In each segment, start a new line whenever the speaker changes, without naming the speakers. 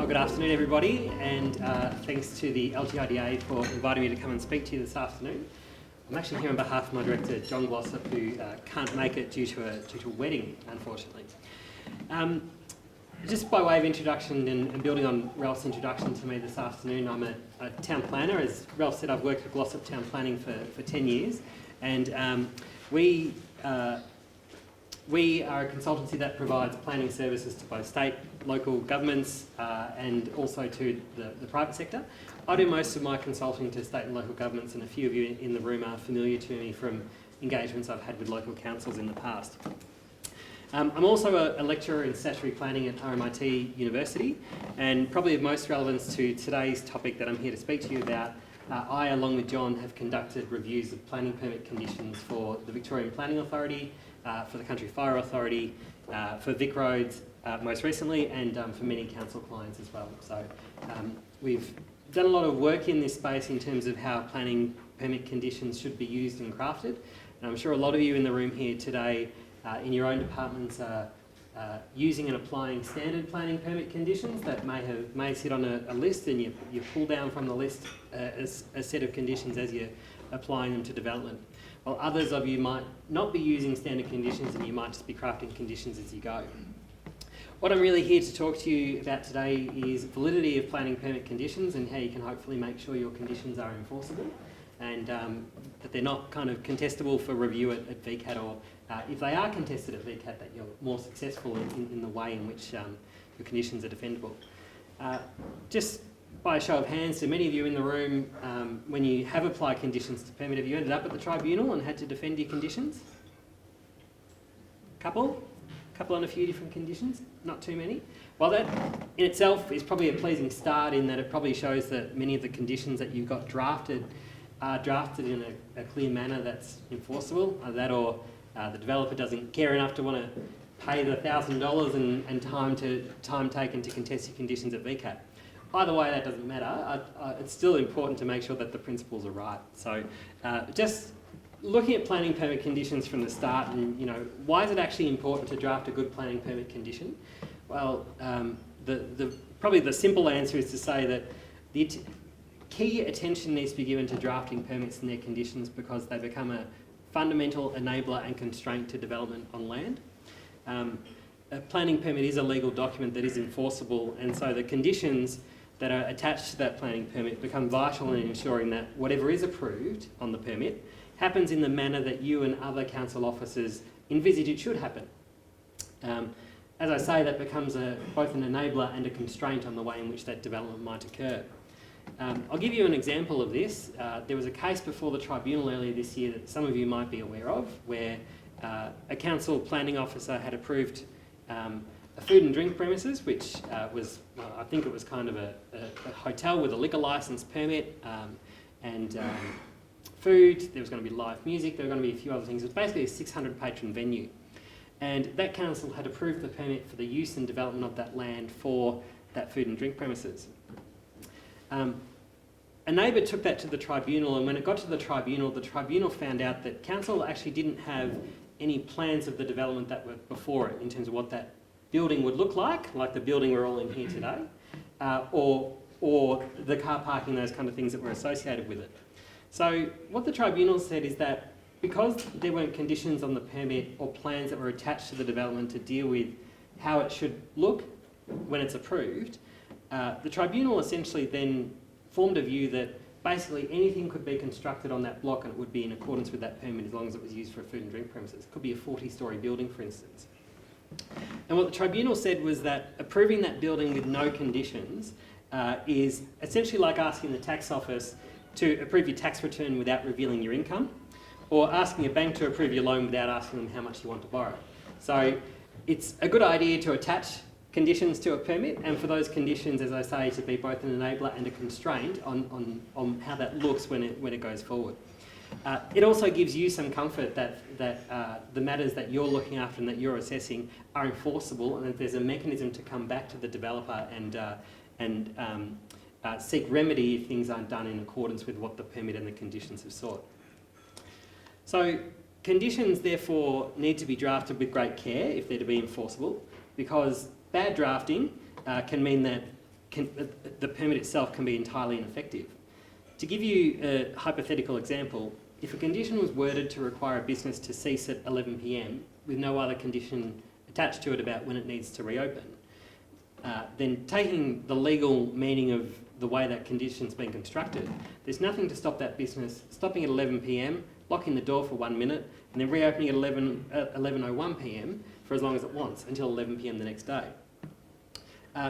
Good afternoon, everybody, and thanks to the LGIDA for inviting me to come and speak to you this afternoon. I'm actually here on behalf of my director, John Glossop, who can't make it due to a wedding, unfortunately. Just by way of introduction and building on Ralph's introduction to me this afternoon, I'm a town planner. As Ralph said, I've worked with Glossop Town Planning for 10 years, and we are a consultancy that provides planning services to both state, local governments, and also to the private sector. I do most of my consulting to state and local governments, and a few of you in the room are familiar to me from engagements I've had with local councils in the past. I'm also a lecturer in statutory planning at RMIT University, and probably of most relevance to today's topic that I'm here to speak to you about, I, along with John, have conducted reviews of planning permit conditions for the Victorian Planning Authority, for the Country Fire Authority, for Vic Roads most recently, and for many council clients as well. So we've done a lot of work in this space in terms of how planning permit conditions should be used and crafted. And I'm sure a lot of you in the room here today in your own departments are using and applying standard planning permit conditions that may sit on a list, and you pull down from the list a set of conditions as you're applying them to development. While others of you might not be using standard conditions, and you might just be crafting conditions as you go. What I'm really here to talk to you about today is validity of planning permit conditions and how you can hopefully make sure your conditions are enforceable, and that they're not kind of contestable for review at VCAT, or if they are contested at VCAT, that you're more successful in the way in which your conditions are defendable. Just by a show of hands, to many of you in the room, when you have applied conditions to permit, have you ended up at the tribunal and had to defend your conditions? Couple on a few different conditions, not too many. Well, that in itself is probably a pleasing start, in that it probably shows that many of the conditions that you've got drafted are drafted in a clear manner that's enforceable, that or the developer doesn't care enough to want to pay the $1,000 and time taken to contest your conditions at VCAT. Either way, that doesn't matter. It's still important to make sure that the principles are right. So just looking at planning permit conditions from the start, and why is it actually important to draft a good planning permit condition? Well, probably the simple answer is to say that the key attention needs to be given to drafting permits and their conditions, because they become a fundamental enabler and constraint to development on land. A planning permit is a legal document that is enforceable, and so the conditions that are attached to that planning permit become vital in ensuring that whatever is approved on the permit happens in the manner that you and other council officers envisage it should happen. As I say, that becomes both an enabler and a constraint on the way in which that development might occur. I'll give you an example of this. There was a case before the tribunal earlier this year that some of you might be aware of, where a council planning officer had approved a food and drink premises, which was, I think it was kind of a hotel with a liquor licence permit, and food. There was going to be live music, there were going to be a few other things. It was basically a 600 patron venue. And that council had approved the permit for the use and development of that land for that food and drink premises. A neighbour took that to the tribunal, and when it got to the tribunal found out that council actually didn't have any plans of the development that were before it in terms of what that building would look like the building we're all in here today, or the car parking, those kind of things that were associated with it. So what the tribunal said is that because there weren't conditions on the permit or plans that were attached to the development to deal with how it should look when it's approved, the tribunal essentially then formed a view that basically anything could be constructed on that block and it would be in accordance with that permit as long as it was used for a food and drink premises. It could be a 40-storey building, for instance. And what the tribunal said was that approving that building with no conditions is essentially like asking the tax office to approve your tax return without revealing your income, or asking a bank to approve your loan without asking them how much you want to borrow. So it's a good idea to attach conditions to a permit, and for those conditions, as I say, to be both an enabler and a constraint on how that looks when it goes forward. It also gives you some comfort that the matters that you're looking after and that you're assessing are enforceable, and that there's a mechanism to come back to the developer and seek remedy if things aren't done in accordance with what the permit and the conditions have sought. So conditions, therefore, need to be drafted with great care if they're to be enforceable, because bad drafting can mean that the permit itself can be entirely ineffective. To give you a hypothetical example, if a condition was worded to require a business to cease at 11 p.m. with no other condition attached to it about when it needs to reopen, then taking the legal meaning of the way that condition's been constructed, there's nothing to stop that business stopping at 11 p.m, locking the door for 1 minute, and then reopening at 11:01 p.m. for as long as it wants, until 11 p.m. the next day.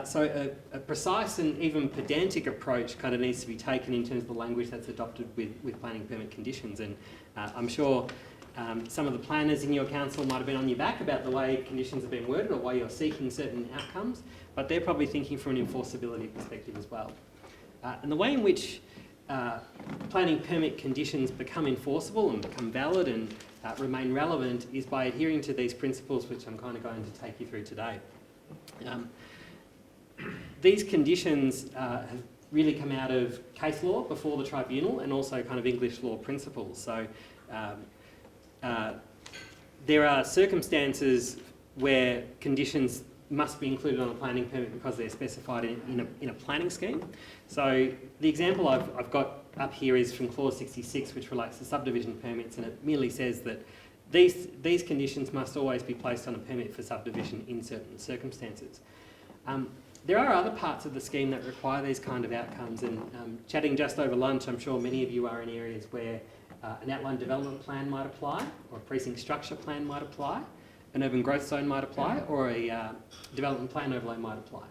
So a precise and even pedantic approach kind of needs to be taken in terms of the language that's adopted with planning permit conditions. And I'm sure some of the planners in your council might have been on your back about the way conditions have been worded or why you're seeking certain outcomes, but they're probably thinking from an enforceability perspective as well. And the way in which planning permit conditions become enforceable and become valid and remain relevant is by adhering to these principles, which I'm kind of going to take you through today. These conditions have really come out of case law before the tribunal and also kind of English law principles. So there are circumstances where conditions must be included on a planning permit because they're specified in a planning scheme. So the example I've got up here is from clause 66, which relates to subdivision permits, and it merely says that these conditions must always be placed on a permit for subdivision in certain circumstances. There are other parts of the scheme that require these kind of outcomes, and chatting just over lunch, I'm sure many of you are in areas where an outline development plan might apply, or a precinct structure plan might apply, an urban growth zone might apply, or a development plan overlay might apply.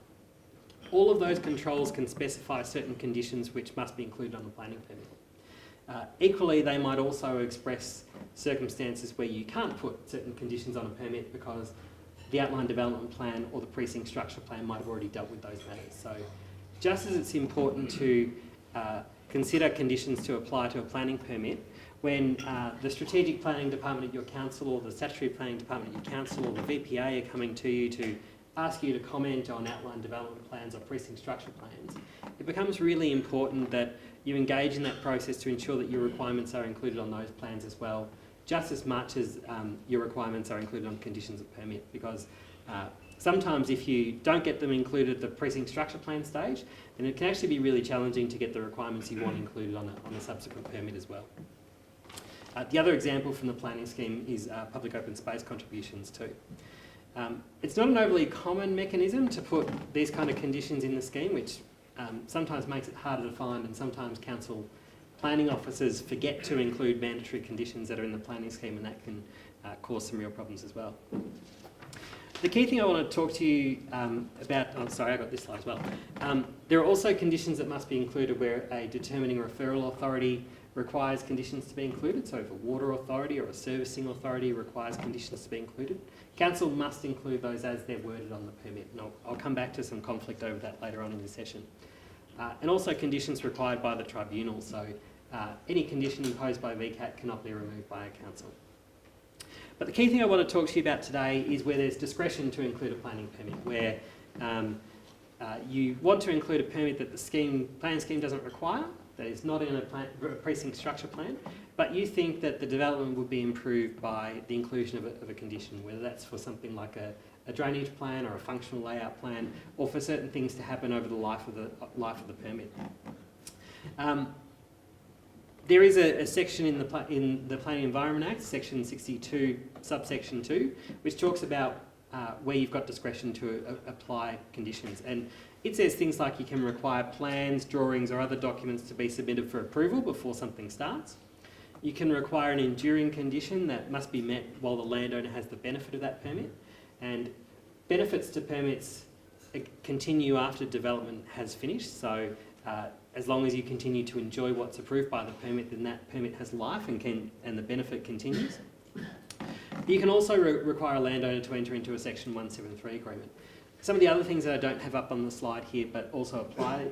All of those controls can specify certain conditions which must be included on the planning permit. Equally, they might also express circumstances where you can't put certain conditions on a permit because the outline development plan or the precinct structure plan might have already dealt with those matters. So just as it's important to consider conditions to apply to a planning permit, when the strategic planning department at your council or the statutory planning department at your council or the VPA are coming to you to ask you to comment on outline development plans or precinct structure plans, it becomes really important that you engage in that process to ensure that your requirements are included on those plans as well, just as much as your requirements are included on conditions of permit, because sometimes if you don't get them included at the precinct structure plan stage, then it can actually be really challenging to get the requirements you want included on a subsequent permit as well. The other example from the planning scheme is public open space contributions too. It's not an overly common mechanism to put these kind of conditions in the scheme, which sometimes makes it harder to find, and sometimes council planning officers forget to include mandatory conditions that are in the planning scheme, and that can cause some real problems as well. The key thing I want to talk to you about, I got this slide as well. There are also conditions that must be included where a determining referral authority requires conditions to be included. So if a water authority or a servicing authority requires conditions to be included, council must include those as they're worded on the permit. And I'll come back to some conflict over that later on in the session. And also conditions required by the tribunal. So any condition imposed by VCAT cannot be removed by a council. But the key thing I want to talk to you about today is where there's discretion to include a planning permit, where you want to include a permit that the planning scheme doesn't require, that is not in a precinct structure plan, but you think that the development would be improved by the inclusion of a condition, whether that's for something like a drainage plan or a functional layout plan, or for certain things to happen over the life of the permit. There is a section in the Planning Environment Act, section 62, subsection 2, which talks about where you've got discretion to apply conditions. And it says things like you can require plans, drawings or other documents to be submitted for approval before something starts. You can require an enduring condition that must be met while the landowner has the benefit of that permit. And benefits to permits continue after development has finished. So as long as you continue to enjoy what's approved by the permit, then that permit has life and the benefit continues. You can also require a landowner to enter into a Section 173 agreement. Some of the other things that I don't have up on the slide here but also apply,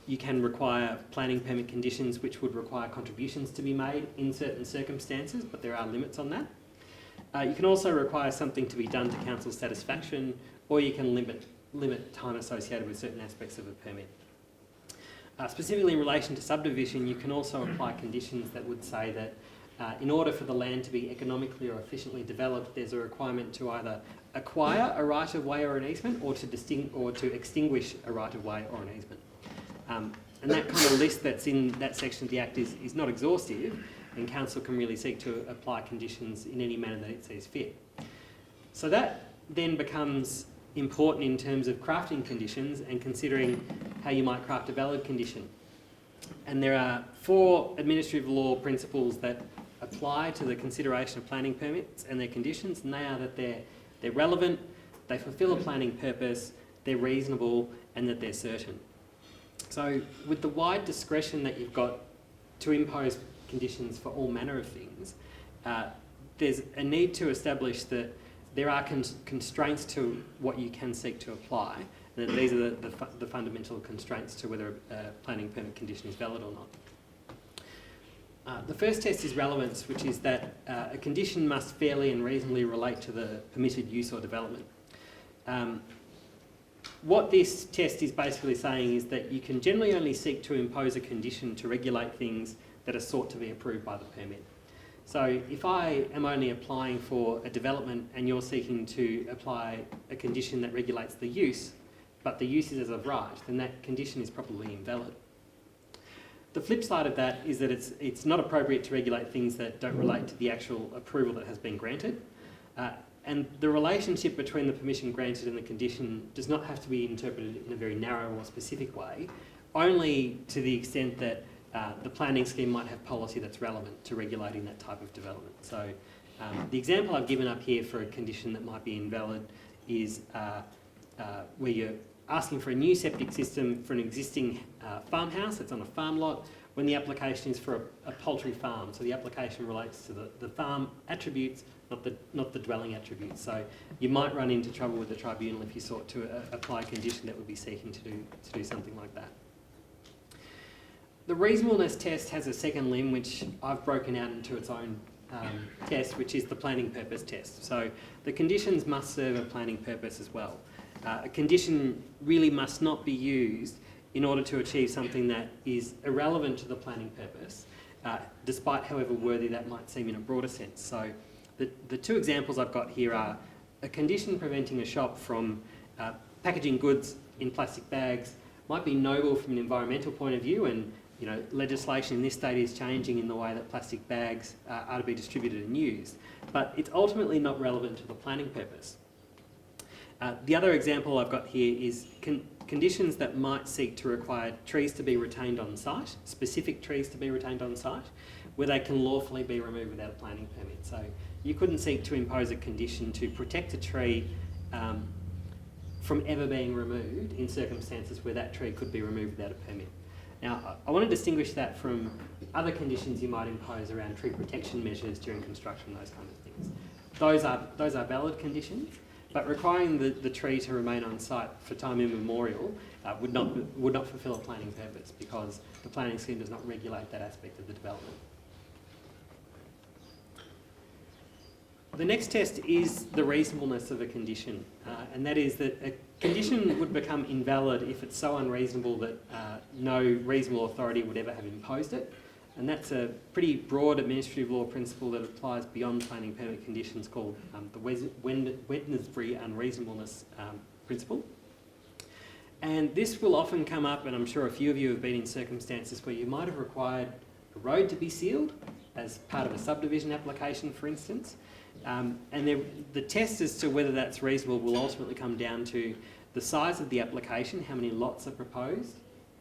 you can require planning permit conditions which would require contributions to be made in certain circumstances, but there are limits on that. You can also require something to be done to council's satisfaction, or you can limit time associated with certain aspects of a permit. Specifically in relation to subdivision, you can also apply conditions that would say that in order for the land to be economically or efficiently developed, there's a requirement to either acquire a right of way or an easement, or to extinguish a right of way or an easement. And that kind of list that's in that section of the Act is not exhaustive, and Council can really seek to apply conditions in any manner that it sees fit. So that then becomes important in terms of crafting conditions and considering how you might craft a valid condition. And there are 4 administrative law principles that apply to the consideration of planning permits and their conditions, and they are that they're relevant, they fulfil a planning purpose, they're reasonable, and that they're certain. So with the wide discretion that you've got to impose conditions for all manner of things, there's a need to establish that there are constraints to what you can seek to apply, and that these are the fundamental constraints to whether a planning permit condition is valid or not. The first test is relevance, which is that a condition must fairly and reasonably relate to the permitted use or development. What this test is basically saying is that you can generally only seek to impose a condition to regulate things that are sought to be approved by the permit. So if I am only applying for a development and you're seeking to apply a condition that regulates the use, but the use is as of right, then that condition is probably invalid. The flip side of that is that it's not appropriate to regulate things that don't relate to the actual approval that has been granted. And the relationship between the permission granted and the condition does not have to be interpreted in a very narrow or specific way, only to the extent that the planning scheme might have policy that's relevant to regulating that type of development. So the example I've given up here for a condition that might be invalid is where you're asking for a new septic system for an existing farmhouse that's on a farm lot when the application is for a poultry farm. So the application relates to the farm attributes, not the dwelling attributes. So you might run into trouble with the tribunal if you sought to apply a condition that would be seeking to do something like that. The reasonableness test has a second limb, which I've broken out into its own test, which is the planning purpose test. So the conditions must serve a planning purpose as well. A condition really must not be used in order to achieve something that is irrelevant to the planning purpose, despite however worthy that might seem in a broader sense. So the 2 examples I've got here are a condition preventing a shop from packaging goods in plastic bags might be noble from an environmental point of view, and legislation in this state is changing in the way that plastic bags are to be distributed and used, but it's ultimately not relevant to the planning purpose. The other example I've got here is conditions that might seek to require trees to be retained on site, specific trees to be retained on site, where they can lawfully be removed without a planning permit. So you couldn't seek to impose a condition to protect a tree from ever being removed in circumstances where that tree could be removed without a permit. Now, I want to distinguish that from other conditions you might impose around tree protection measures during construction, those kind of things. Those are valid conditions. But requiring the tree to remain on site for time immemorial would not fulfil a planning purpose, because the planning scheme does not regulate that aspect of the development. The next test is the reasonableness of a condition, and that is that a condition would become invalid if it's so unreasonable that no reasonable authority would ever have imposed it. And that's a pretty broad administrative law principle that applies beyond planning permit conditions, called the Wednesbury unreasonableness principle. And this will often come up, and I'm sure a few of you have been in circumstances where you might have required a road to be sealed as part of a subdivision application, for instance. And the test as to whether that's reasonable will ultimately come down to the size of the application, how many lots are proposed,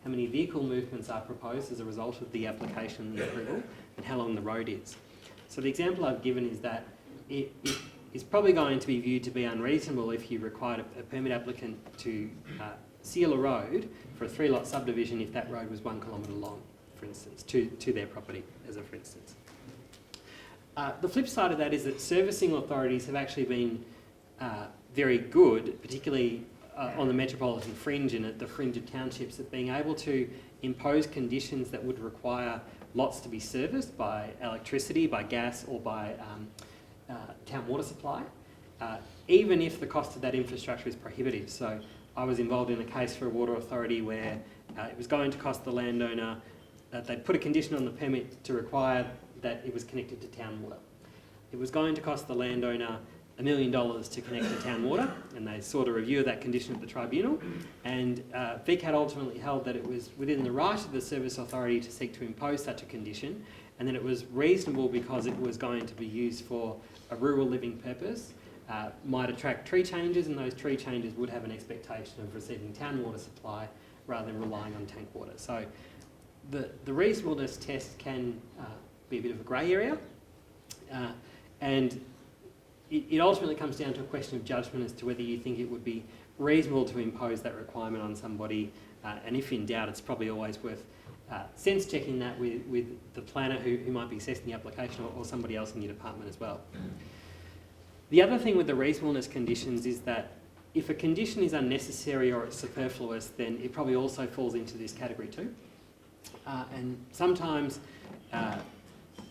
how many vehicle movements are proposed as a result of the application and the approval, and how long the road is. So the example I've given is that it is probably going to be viewed to be unreasonable if you required a permit applicant to seal a road for a 3-lot subdivision if that road was 1 kilometre long, for instance, to their property, as a for instance. The flip side of that is that servicing authorities have actually been very good, particularly on the metropolitan fringe and at the fringe of townships, at being able to impose conditions that would require lots to be serviced by electricity, by gas, or by town water supply, even if the cost of that infrastructure is prohibitive. So I was involved in a case for a water authority where it was going to cost the landowner, they'd put a condition on the permit to require that it was connected to town water. It was going to cost the landowner $1 million to connect to town water, and they sought a review of that condition at the tribunal, and VCAT ultimately held that it was within the right of the service authority to seek to impose such a condition, and that it was reasonable because it was going to be used for a rural living purpose, might attract tree changes, and those tree changes would have an expectation of receiving town water supply rather than relying on tank water. So the reasonableness test can be a bit of a grey area, and it ultimately comes down to a question of judgment as to whether you think it would be reasonable to impose that requirement on somebody, and if in doubt, it's probably always worth sense checking that with the planner who might be assessing the application, or somebody else in your department as well. The other thing with the reasonableness conditions is that if a condition is unnecessary or it's superfluous, then it probably also falls into this category too. And sometimes,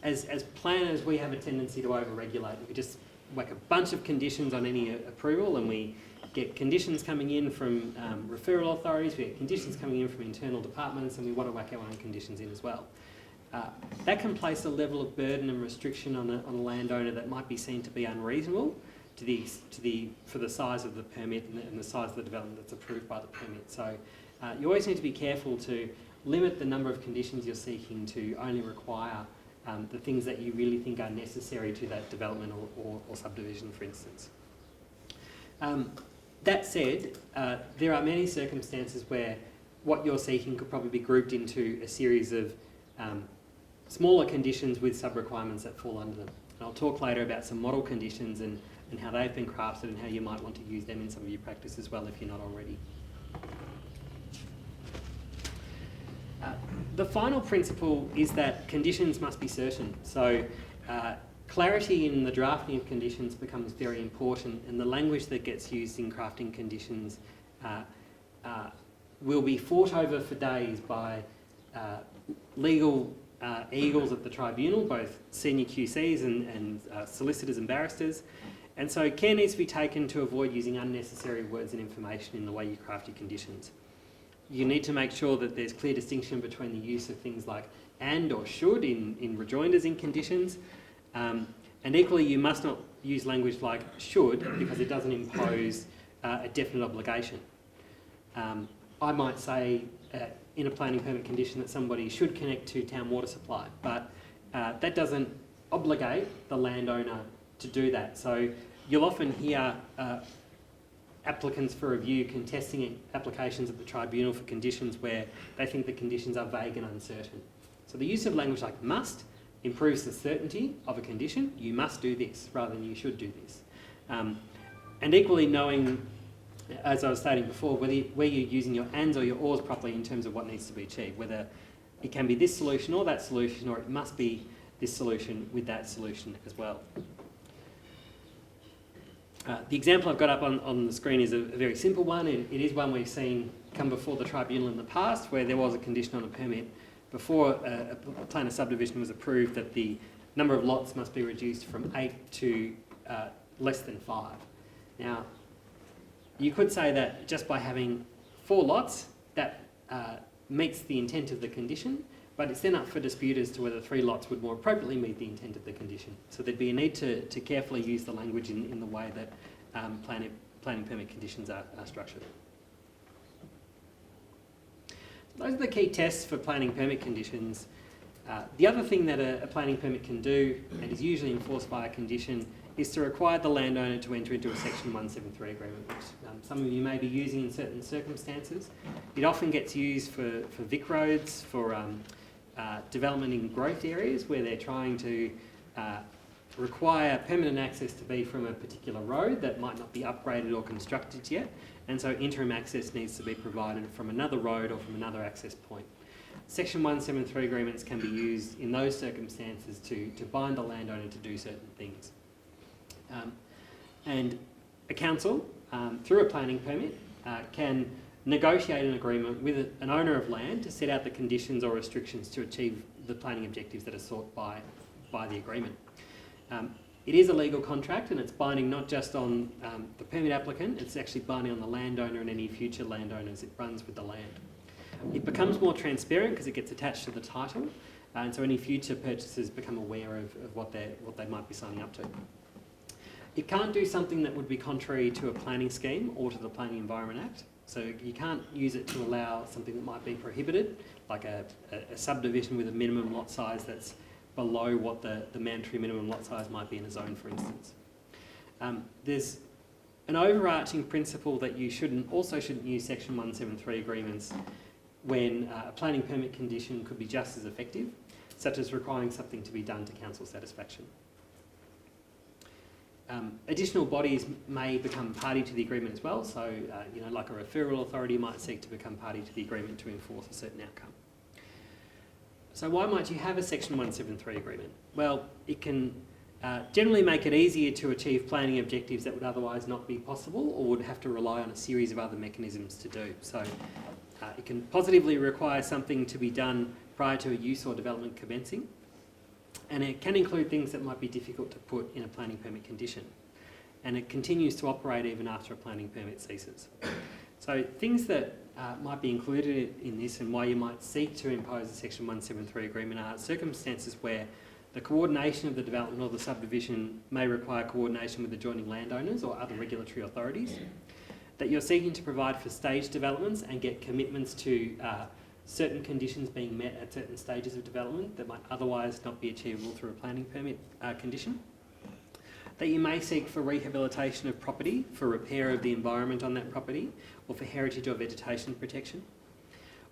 as planners, we have a tendency to over-regulate. We just whack a bunch of conditions on any approval, and we get conditions coming in from referral authorities, we get conditions coming in from internal departments, and we want to whack our own conditions in as well. That can place a level of burden and restriction on a landowner that might be seen to be unreasonable for the size of the permit and the size of the development that's approved by the permit. So you always need to be careful to limit the number of conditions you're seeking to only require the things that you really think are necessary to that development or subdivision, for instance. That said, there are many circumstances where what you're seeking could probably be grouped into a series of smaller conditions with sub-requirements that fall under them. And I'll talk later about some model conditions and how they've been crafted and how you might want to use them in some of your practice as well if you're not already. The final principle is that conditions must be certain. So clarity in the drafting of conditions becomes very important, and the language that gets used in crafting conditions will be fought over for days by legal eagles at the tribunal, both senior QCs and solicitors and barristers. And so care needs to be taken to avoid using unnecessary words and information in the way you craft your conditions. You need to make sure that there's clear distinction between the use of things like and or should in rejoinders in conditions. And equally, you must not use language like should because it doesn't impose a definite obligation. I might say in a planning permit condition that somebody should connect to town water supply, but that doesn't obligate the landowner to do that. So you'll often hear applicants for review contesting applications at the tribunal for conditions where they think the conditions are vague and uncertain. So the use of language like must improves the certainty of a condition. You must do this rather than you should do this. And equally knowing, as I was stating before, where you're using your ands or your ors properly in terms of what needs to be achieved, whether it can be this solution or that solution, or it must be this solution with that solution as well. The example I've got up on the screen is a very simple one. It is one we've seen come before the tribunal in the past, where there was a condition on a permit before a plan of subdivision was approved that the number of lots must be reduced from 8 to less than 5. Now, you could say that just by having 4 lots, that meets the intent of the condition, but it's then up for dispute as to whether 3 lots would more appropriately meet the intent of the condition. So there'd be a need to carefully use the language in the way that planning permit conditions are structured. Those are the key tests for planning permit conditions. The other thing that a planning permit can do, and is usually enforced by a condition, is to require the landowner to enter into a Section 173 agreement, which some of you may be using in certain circumstances. It often gets used for VIC roads, for development in growth areas where they're trying to require permanent access to be from a particular road that might not be upgraded or constructed yet, and so interim access needs to be provided from another road or from another access point. Section 173 agreements can be used in those circumstances to bind the landowner to do certain things. And a council, through a planning permit, can negotiate an agreement with an owner of land to set out the conditions or restrictions to achieve the planning objectives that are sought by the agreement. It is a legal contract, and it's binding not just on the permit applicant, it's actually binding on the landowner and any future landowners it runs with the land. It becomes more transparent because it gets attached to the title, And so any future purchasers become aware of what they might be signing up to. It can't do something that would be contrary to a planning scheme or to the Planning Environment Act. So you can't use it to allow something that might be prohibited, like a subdivision with a minimum lot size that's below what the mandatory minimum lot size might be in a zone, for instance. There's an overarching principle that you also shouldn't use Section 173 agreements when a planning permit condition could be just as effective, such as requiring something to be done to council satisfaction. Additional bodies may become party to the agreement as well, so like a referral authority might seek to become party to the agreement to enforce a certain outcome. So why might you have a Section 173 agreement? Well, it can generally make it easier to achieve planning objectives that would otherwise not be possible or would have to rely on a series of other mechanisms to do. So it can positively require something to be done prior to a use or development commencing. And it can include things that might be difficult to put in a planning permit condition. And it continues to operate even after a planning permit ceases. So things that might be included in this and why you might seek to impose a Section 173 agreement are circumstances where the coordination of the development or the subdivision may require coordination with adjoining landowners or other regulatory authorities, that you're seeking to provide for staged developments and get commitments to certain conditions being met at certain stages of development that might otherwise not be achievable through a planning permit condition. That you may seek for rehabilitation of property, for repair of the environment on that property, or for heritage or vegetation protection.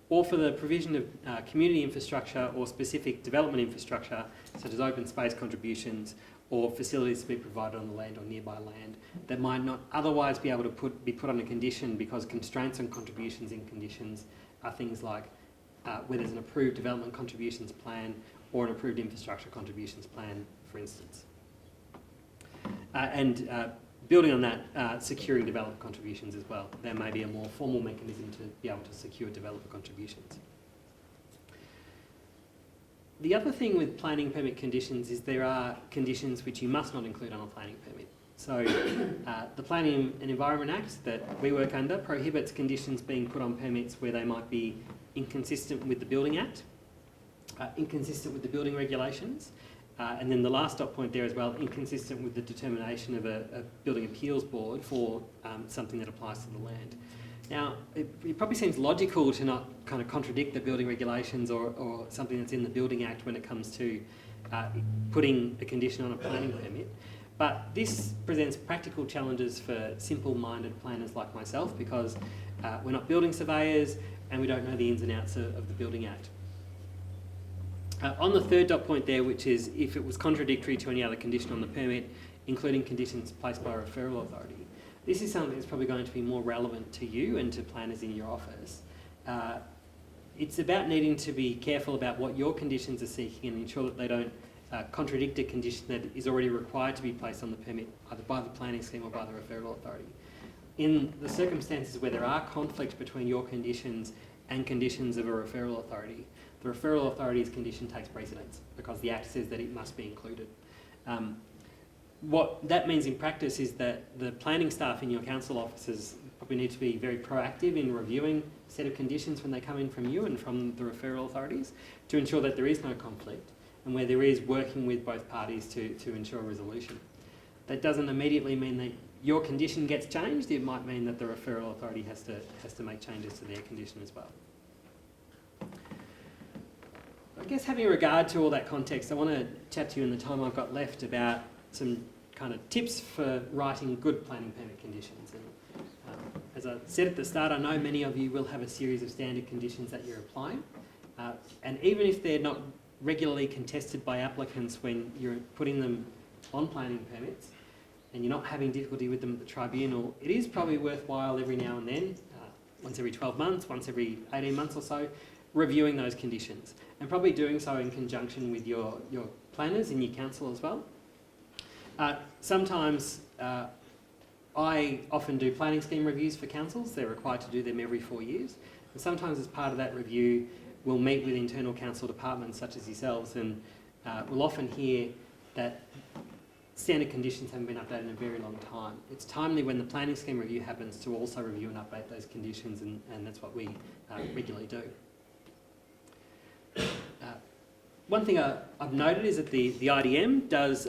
Or for the provision of community infrastructure or specific development infrastructure, such as open space contributions or facilities to be provided on the land or nearby land that might not otherwise be able to be put on a condition because constraints on contributions in conditions are things like where there's an approved development contributions plan or an approved infrastructure contributions plan, for instance. And building on that, securing developer contributions as well. There may be a more formal mechanism to be able to secure developer contributions. The other thing with planning permit conditions is there are conditions which you must not include on a planning permit. So the Planning and Environment Act that we work under prohibits conditions being put on permits where they might be inconsistent with the Building Act, inconsistent with the building regulations, and then the last dot point there as well, inconsistent with the determination of a Building Appeals Board for something that applies to the land. Now, it probably seems logical to not kind of contradict the building regulations or something that's in the Building Act when it comes to putting a condition on a planning permit. But this presents practical challenges for simple-minded planners like myself because we're not building surveyors and we don't know the ins and outs of the Building Act. On the third dot point there, which is if it was contradictory to any other condition on the permit, including conditions placed by a referral authority, this is something that's probably going to be more relevant to you and to planners in your office. It's about needing to be careful about what your conditions are seeking and ensure that they don't contradict a condition that is already required to be placed on the permit, either by the planning scheme or by the referral authority. In the circumstances where there are conflicts between your conditions and conditions of a referral authority, the referral authority's condition takes precedence because the Act says that it must be included. What that means in practice is that the planning staff in your council offices probably need to be very proactive in reviewing a set of conditions when they come in from you and from the referral authorities to ensure that there is no conflict and where there is working with both parties to ensure resolution. That doesn't immediately mean that your condition gets changed. It might mean that the referral authority has to make changes to their condition as well. I guess having regard to all that context, I want to chat to you in the time I've got left about some kind of tips for writing good planning permit conditions. And as I said at the start, I know many of you will have a series of standard conditions that you're applying. And even if they're not regularly contested by applicants when you're putting them on planning permits and you're not having difficulty with them at the tribunal, it is probably worthwhile every now and then, once every 12 months, once every 18 months or so, reviewing those conditions. And probably doing so in conjunction with your planners in your council as well. Sometimes I often do planning scheme reviews for councils. They're required to do them every 4 years. And sometimes as part of that review, we'll meet with internal council departments such as yourselves and we'll often hear that standard conditions haven't been updated in a very long time. It's timely when the planning scheme review happens to also review and update those conditions and that's what we regularly do. one thing I've noted is that the IDM does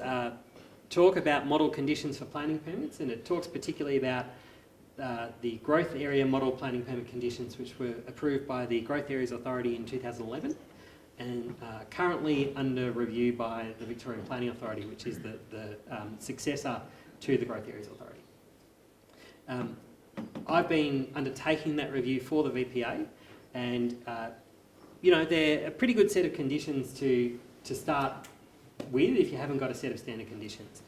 talk about model conditions for planning permits, and it talks particularly about the growth area model planning permit conditions, which were approved by the Growth Areas Authority in 2011 and currently under review by the Victorian Planning Authority, which is the successor to the Growth Areas Authority. I've been undertaking that review for the VPA, and they're a pretty good set of conditions to start with if you haven't got a set of standard conditions.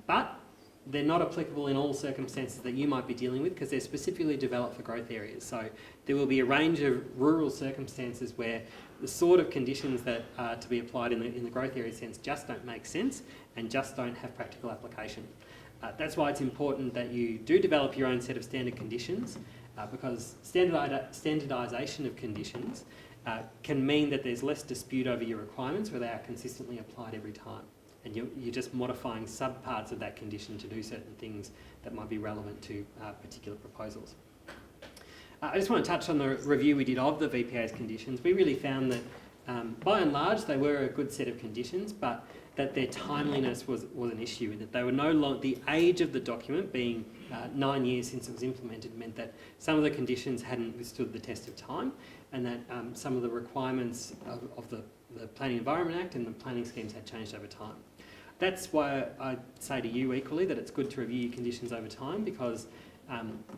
But they're not applicable in all circumstances that you might be dealing with because they're specifically developed for growth areas. So there will be a range of rural circumstances where the sort of conditions that are to be applied in the growth area sense just don't make sense and just don't have practical application. That's why it's important that you do develop your own set of standard conditions because standardisation of conditions can mean that there's less dispute over your requirements where they are consistently applied every time. And you're just modifying subparts of that condition to do certain things that might be relevant to particular proposals. I just want to touch on the review we did of the VPA's conditions. We really found that by and large they were a good set of conditions, but that their timeliness was an issue, and that they were no longer, the age of the document being 9 years since it was implemented meant that some of the conditions hadn't withstood the test of time, and that some of the requirements of the Planning Environment Act and the planning schemes had changed over time. That's why I say to you equally that it's good to review your conditions over time, because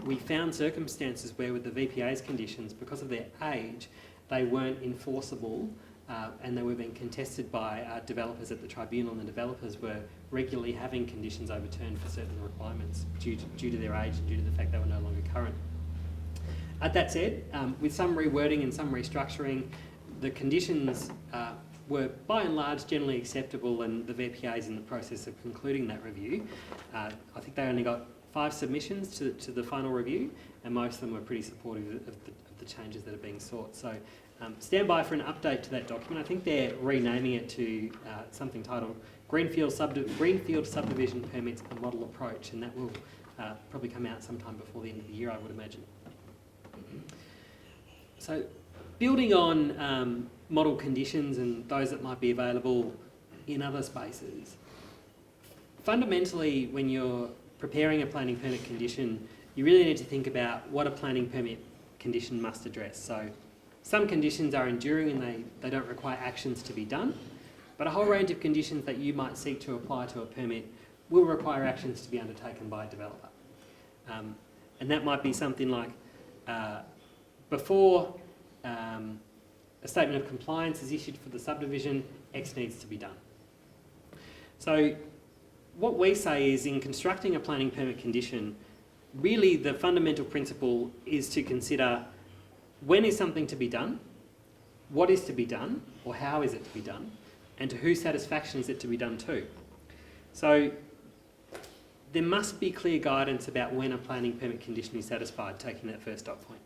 we found circumstances where with the VPA's conditions, because of their age, they weren't enforceable and they were being contested by developers at the tribunal, and the developers were regularly having conditions overturned for certain requirements due to their age and due to the fact they were no longer current. That said, with some rewording and some restructuring, the conditions were by and large generally acceptable, and the VPA is in the process of concluding that review. I think they only got 5 submissions to the final review, and most of them were pretty supportive of the changes that are being sought. So stand by for an update to that document. I think they're renaming it to something titled Greenfield Subdivision Permits a Model Approach, and that will probably come out sometime before the end of the year, I would imagine. So building on model conditions and those that might be available in other spaces, fundamentally when you're preparing a planning permit condition, you really need to think about what a planning permit condition must address. So some conditions are enduring and they don't require actions to be done, but a whole range of conditions that you might seek to apply to a permit will require actions to be undertaken by a developer. And that might be something like before a statement of compliance is issued for the subdivision, X needs to be done. So what we say is, in constructing a planning permit condition, really the fundamental principle is to consider when is something to be done, what is to be done, or how is it to be done, and to whose satisfaction is it to be done to. So there must be clear guidance about when a planning permit condition is satisfied, taking that first dot point.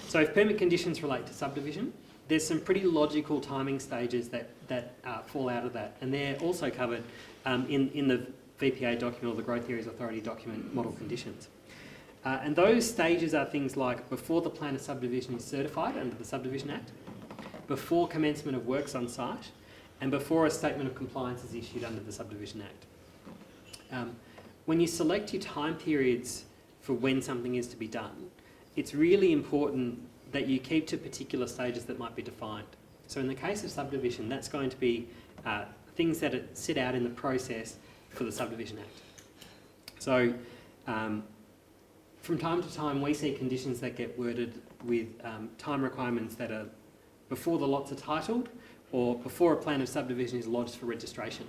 So if permit conditions relate to subdivision, there's some pretty logical timing stages that fall out of that, and they're also covered in the VPA document or the Growth Areas Authority document, model conditions. And those stages are things like before the plan of subdivision is certified under the Subdivision Act, before commencement of works on site, and before a statement of compliance is issued under the Subdivision Act. When you select your time periods for when something is to be done, it's really important that you keep to particular stages that might be defined. So in the case of subdivision, that's going to be things that are set out in the process for the Subdivision Act. So from time to time we see conditions that get worded with time requirements that are before the lots are titled or before a plan of subdivision is lodged for registration.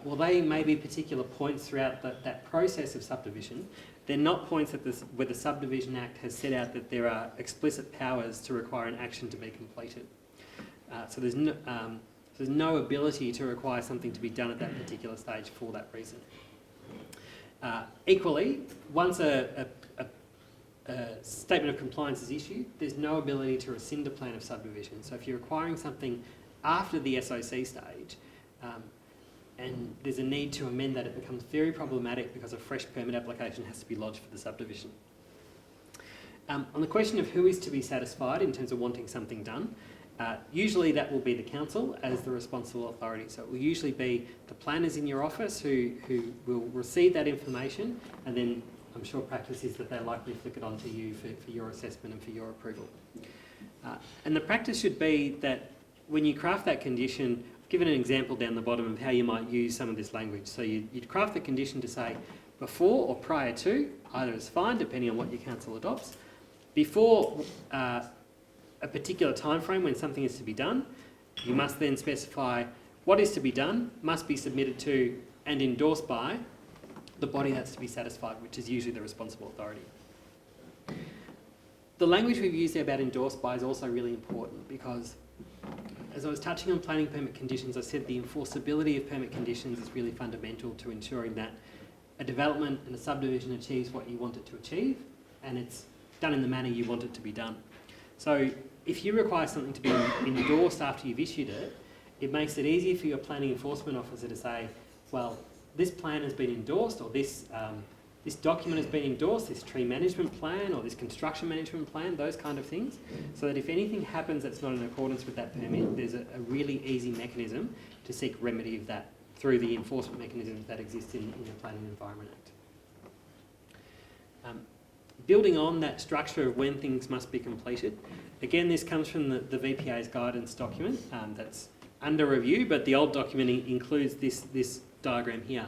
Well, they may be particular points throughout that process of subdivision. They're not points where the Subdivision Act has set out that there are explicit powers to require an action to be completed. So there's no ability to require something to be done at that particular stage for that reason. Equally, once a statement of compliance is issued, there's no ability to rescind a plan of subdivision. So if you're requiring something after the SOC stage, and there's a need to amend that, it becomes very problematic because a fresh permit application has to be lodged for the subdivision. On the question of who is to be satisfied in terms of wanting something done, Usually that will be the council as the responsible authority. So it will usually be the planners in your office who will receive that information, and then I'm sure practice is that they likely flick it on to you for your assessment and for your approval. And the practice should be that when you craft that condition, I've given an example down the bottom of how you might use some of this language. So you'd craft the condition to say before or prior to, either is fine depending on what your council adopts. Before a particular time frame when something is to be done, you must then specify what is to be done, must be submitted to and endorsed by the body that's to be satisfied, which is usually the responsible authority. The language we've used there about endorsed by is also really important because, as I was touching on planning permit conditions, I said the enforceability of permit conditions is really fundamental to ensuring that a development and a subdivision achieves what you want it to achieve, and it's done in the manner you want it to be done. So if you require something to be endorsed after you've issued it, it makes it easier for your planning enforcement officer to say, well, this plan has been endorsed, or this document has been endorsed, this tree management plan or this construction management plan, those kind of things, so that if anything happens that's not in accordance with that permit, there's a really easy mechanism to seek remedy of that through the enforcement mechanisms that exist in the Planning and Environment Act. Building on that structure of when things must be completed, again this comes from the VPA's guidance document that's under review, but the old document includes this diagram here.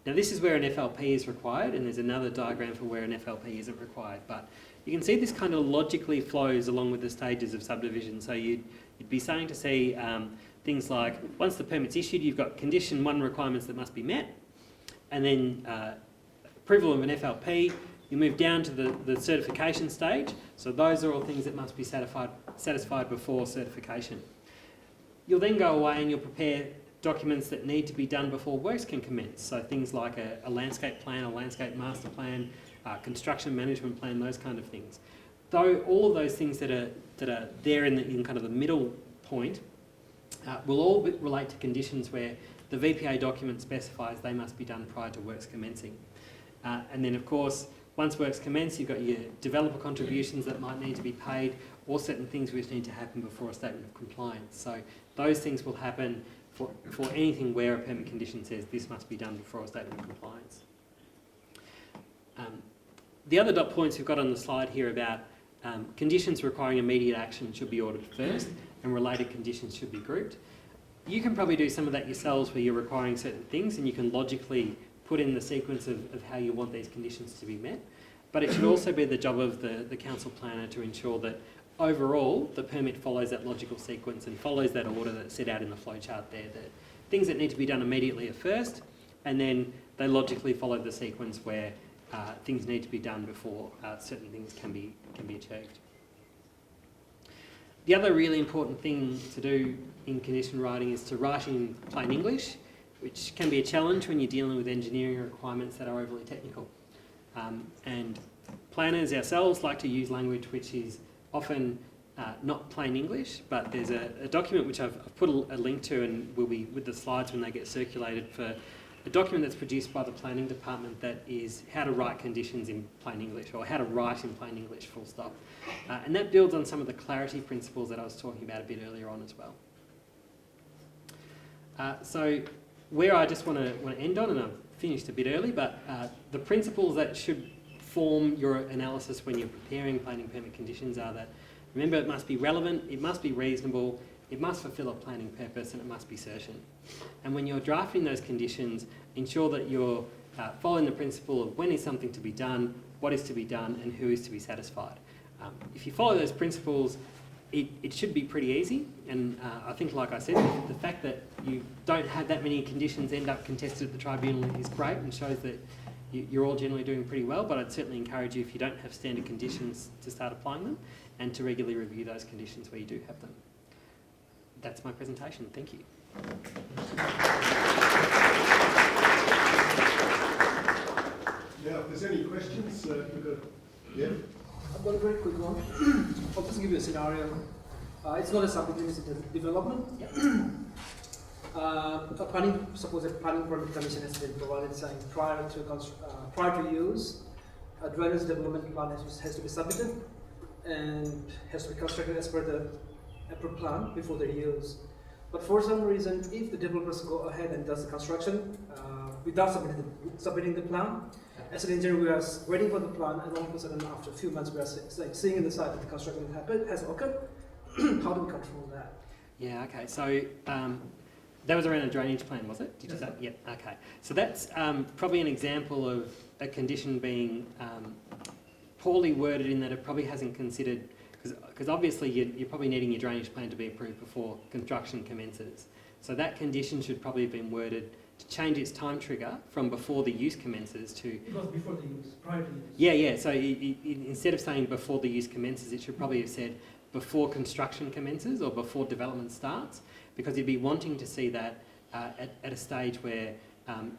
Now this is where an FLP is required, and there's another diagram for where an FLP isn't required, but you can see this kind of logically flows along with the stages of subdivision. So you'd be starting to see things like, once the permit's issued, you've got condition 1 requirements that must be met, and then approval of an FLP, you move down to the certification stage, so those are all things that must be satisfied before certification. You'll then go away and you'll prepare documents that need to be done before works can commence. So things like a landscape plan, a landscape master plan, construction management plan, those kind of things. Though all of those things that are there in kind of the middle point will all relate to conditions where the VPA document specifies they must be done prior to works commencing. And then of course, once works commence, you've got your developer contributions that might need to be paid, or certain things which need to happen before a statement of compliance. So those things will happen for anything where a permit condition says this must be done before a statement of compliance. The other dot points we've got on the slide here about conditions requiring immediate action should be ordered first, and related conditions should be grouped. You can probably do some of that yourselves where you're requiring certain things, and you can logically put in the sequence of how you want these conditions to be met. But it should also be the job of the council planner to ensure that overall the permit follows that logical sequence and follows that order that's set out in the flowchart there. The things that need to be done immediately are first, and then they logically follow the sequence where things need to be done before certain things can be achieved. The other really important thing to do in condition writing is to write in plain English, which can be a challenge when you're dealing with engineering requirements that are overly technical. And planners ourselves like to use language which is often not plain English, but there's a document which I've put a link to, and will be with the slides when they get circulated, for a document that's produced by the planning department that is how to write conditions in plain English, or how to write in plain English full stop. And that builds on some of the clarity principles that I was talking about a bit earlier on as well. So where I just want to end on, and I've finished a bit early, but the principles that should form your analysis when you're preparing planning permit conditions are that, remember, it must be relevant, it must be reasonable, it must fulfil a planning purpose, and it must be certain. And when you're drafting those conditions, ensure that you're following the principle of when is something to be done, what is to be done, and who is to be satisfied. If you follow those principles, it should be pretty easy, and I think, like I said, the fact that you don't have that many conditions end up contested at the tribunal is great and shows that you're all generally doing pretty well, but I'd certainly encourage you, if you don't have standard conditions, to start applying them and to regularly review those conditions where you do have them. That's my presentation. Thank you.
Now, if there's any questions, we've got... Yeah?
I've got a very quick one. I'll just give you a scenario. It's not a subdivision, it's a development. Yeah. Suppose a planning permit commission has been provided saying prior to use, a drainage development plan has to be submitted and has to be constructed as per the per plan before they're used. But for some reason, if the developers go ahead and does the construction without submitting the plan, as an engineer we are waiting for the plan, and all of a sudden after a few months we are seeing in the site that the construction has occurred. How do we control that?
Yeah, okay. So that was around a drainage plan, was it? Did you say? Yeah, okay. So that's probably an example of a condition being poorly worded in that it probably hasn't considered, because obviously you're probably needing your drainage plan to be approved before construction commences. So that condition should probably have been worded to change its time trigger from before the use commences to...
It was before the use, prior to use.
Yeah. So instead of saying before the use commences, it should probably have said before construction commences or before development starts, because you'd be wanting to see that at a stage where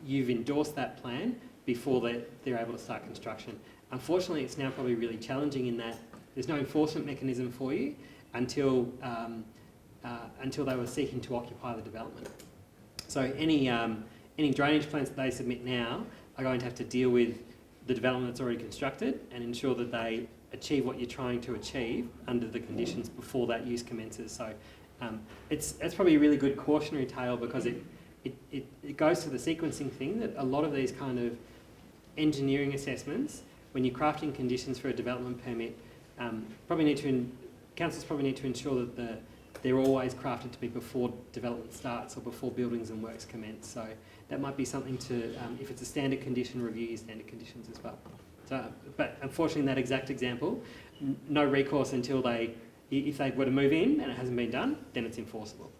you've endorsed that plan before they're able to start construction. Unfortunately, it's now probably really challenging in that there's no enforcement mechanism for you until they were seeking to occupy the development. So any drainage plans that they submit now are going to have to deal with the development that's already constructed and ensure that they achieve what you're trying to achieve under the conditions before that use commences. So that's probably a really good cautionary tale, because it goes to the sequencing thing that a lot of these kind of engineering assessments, when you're crafting conditions for a development permit, councils probably need to ensure that they're always crafted to be before development starts or before buildings and works commence. So that might be something to, if it's a standard condition, review your standard conditions as well. So, but unfortunately in that exact example, no recourse until if they were to move in and it hasn't been done, then it's enforceable.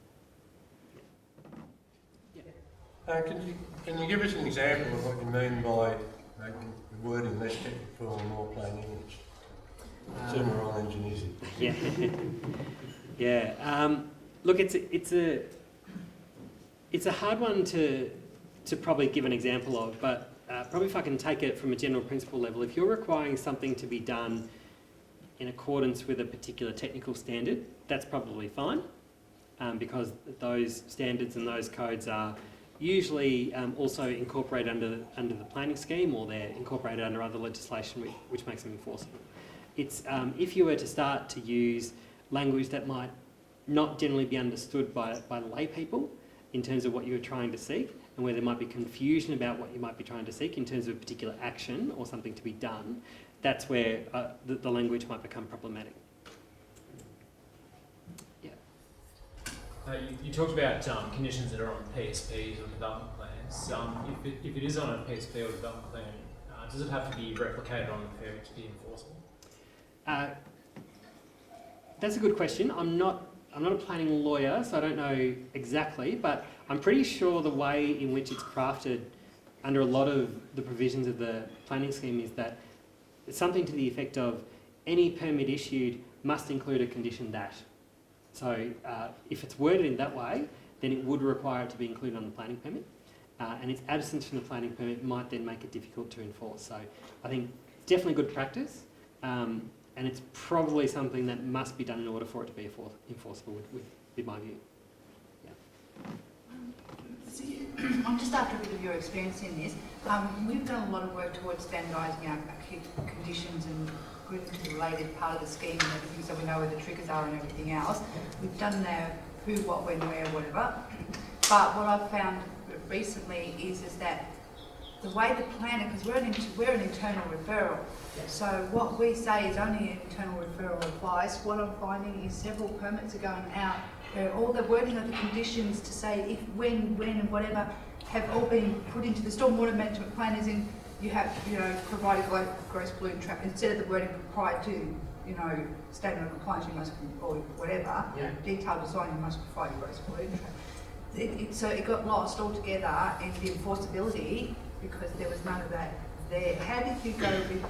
Can you give us an example of what you mean by making the wording less technical and more plain English? General engineers.
Yeah. Yeah. Look, it's a hard one to probably give an example of, but probably if I can take it from a general principle level, if you're requiring something to be done in accordance with a particular technical standard, that's probably fine, because those standards and those codes are usually also incorporated under the planning scheme, or they're incorporated under other legislation which makes them enforceable. It's if you were to start to use language that might not generally be understood by lay people in terms of what you were trying to seek, and where there might be confusion about what you might be trying to seek in terms of a particular action or something to be done, that's where the language might become problematic. Yeah.
You talked about conditions that are on PSPs or development plans. If it is on a PSP or development plan, does it have to be replicated on the permit to be enforceable?
That's a good question. I'm not a planning lawyer, so I don't know exactly, but I'm pretty sure the way in which it's crafted under a lot of the provisions of the planning scheme is that it's something to the effect of any permit issued must include a condition that. So if it's worded in that way, then it would require it to be included on the planning permit, and its absence from the planning permit might then make it difficult to enforce. So I think it's definitely good practice, and it's probably something that must be done in order for it to be enforceable, with my view.
I'm just after a bit of your experience in this. We've done a lot of work towards standardising our conditions and grouping to the related part of the scheme and everything, so we know where the triggers are and everything else. We've done now who, what, when, where, whatever. But what I've found recently is that the way the planner, because we're an internal referral, so what we say is only an internal referral applies. What I'm finding is several permits are going out where all the wording of the conditions to say if, when, and whatever have all been put into the stormwater management plan, as in you have, provided gross pollutant trap, instead of the wording prior to, statement of compliance, you must, or whatever, detailed design, you must provide a gross pollutant trap. So it got lost altogether in the enforceability because there was none of that there. How did you go with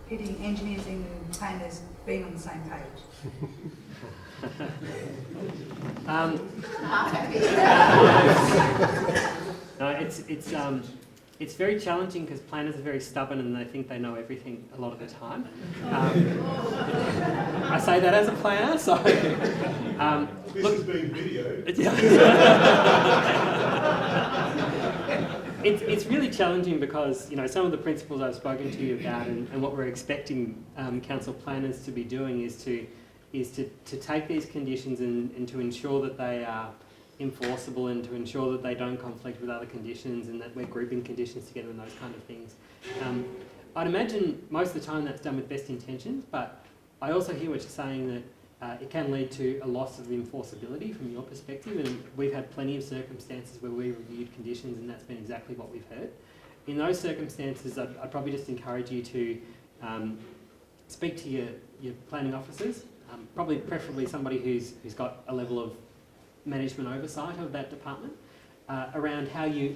getting engineers and planners being on the same page?
No, it's very challenging because planners are very stubborn and they think they know everything a lot of the time. I say that as a planner, so
this is being videoed.
It's really challenging because some of the principles I've spoken to you about and what we're expecting council planners to be doing is to is to take these conditions and to ensure that they are enforceable and to ensure that they don't conflict with other conditions and that we're grouping conditions together and those kind of things. I'd imagine most of the time that's done with best intentions, but I also hear what you're saying that it can lead to a loss of enforceability from your perspective, and we've had plenty of circumstances where we reviewed conditions and that's been exactly what we've heard. In those circumstances, I'd probably just encourage you to speak to your planning officers, probably preferably somebody who's got a level of management oversight of that department, around how the